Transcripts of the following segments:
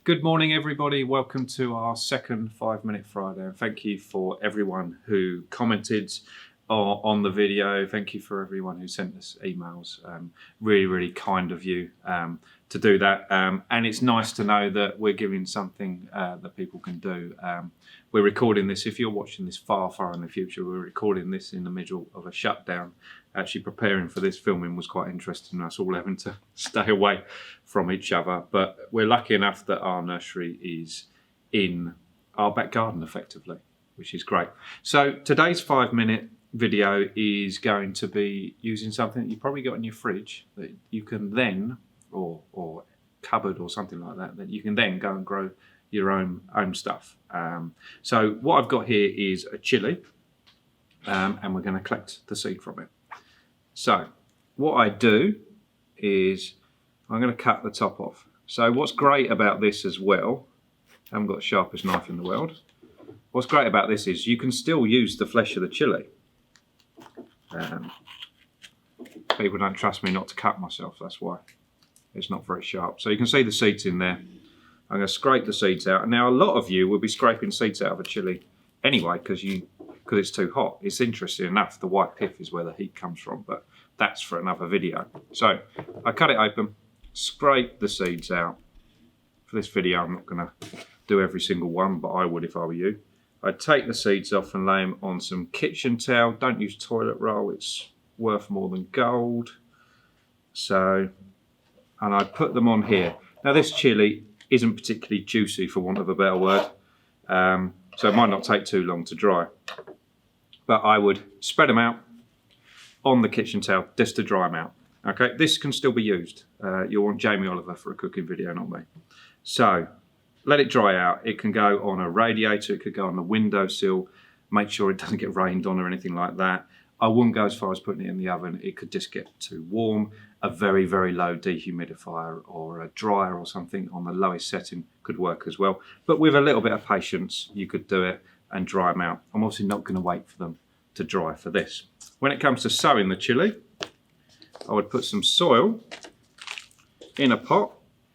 Good morning, everybody. Welcome to our second 5 Minute Friday. And thank you for everyone who commented on the video. Thank you for everyone who sent us emails. Really kind of you to do that. And it's nice to know that we're giving something that people can do. We're recording this, if you're watching this far in the future, we're recording this in the middle of a shutdown. Actually preparing for this filming was quite interesting, us all having to stay away from each other. But we're lucky enough that our nursery is in our back garden effectively, which is great. So today's 5 minute video is going to be using something that you probably got in your fridge that you can then, or cupboard or something like that, that you can then go and grow your own stuff. So what I've got here is a chilli, and we're going to collect the seed from it. So what I do is I'm going to cut the top off. So what's great about this as well, I haven't got the sharpest knife in the world. What's great about this is you can still use the flesh of the chilli. People don't trust me not to cut myself, that's why. It's not very sharp. So you can see the seeds in there. I'm going to scrape the seeds out. And now a lot of you will be scraping seeds out of a chilli anyway because it's too hot. It's interesting enough, the white pith is where the heat comes from, but that's for another video. So I cut it open, scrape the seeds out. For this video, I'm not going to do every single one, but I would if I were you. I'd take the seeds off and lay them on some kitchen towel. Don't use toilet roll, it's worth more than gold. So, and I'd put them on here. Now this chilli isn't particularly juicy, for want of a better word, so it might not take too long to dry. But I would spread them out on the kitchen towel just to dry them out. Okay, this can still be used. You'll want Jamie Oliver for a cooking video, not me. So let it dry out. It can go on a radiator, it could go on the windowsill. Make sure it doesn't get rained on or anything like that. I wouldn't go as far as putting it in the oven. It could just get too warm. A very low dehumidifier or a dryer or something on the lowest setting could work as well. But with a little bit of patience, you could do it and dry them out. I'm obviously not going to wait for them to dry for this. When it comes to sowing the chilli, I would put some soil in a pot.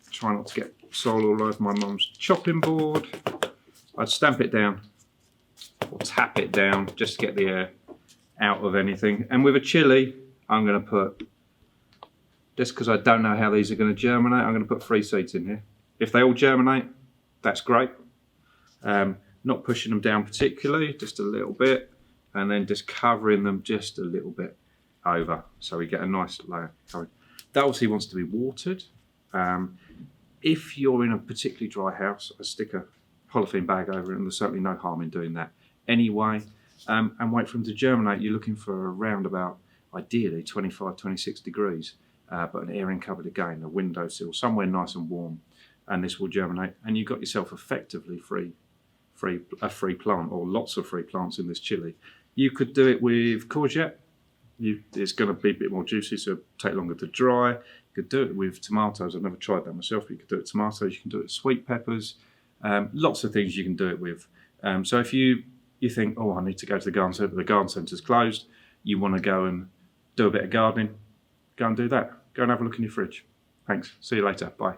Try not to get soil all over my mum's chopping board. I'd stamp it down or tap it down just to get the air out of anything. And with a chilli, I'm going to put, just because I don't know how these are going to germinate, I'm going to put 3 seeds in here. If they all germinate, that's great. Not pushing them down particularly, just a little bit, and then just covering them just a little bit over, so we get a nice layer covered. That obviously wants to be watered. If you're in a particularly dry house, I stick a polythene bag over it, and there's certainly no harm in doing that anyway. And wait for them to germinate. You're looking for around about, ideally, 25, 26 degrees, but an airing cupboard again, a windowsill, somewhere nice and warm, and this will germinate. And you've got yourself effectively a free plant, or lots of free plants in this chilli. You could do it with courgette. It's going to be a bit more juicy, so it'll take longer to dry. You could do it with tomatoes. I've never tried that myself, but you could do it with tomatoes. You can do it with sweet peppers. Lots of things you can do it with. So if you think, oh, I need to go to the garden centre, but the garden centre's closed, you want to go and do a bit of gardening, go and do that. Go and have a look in your fridge. Thanks. See you later. Bye.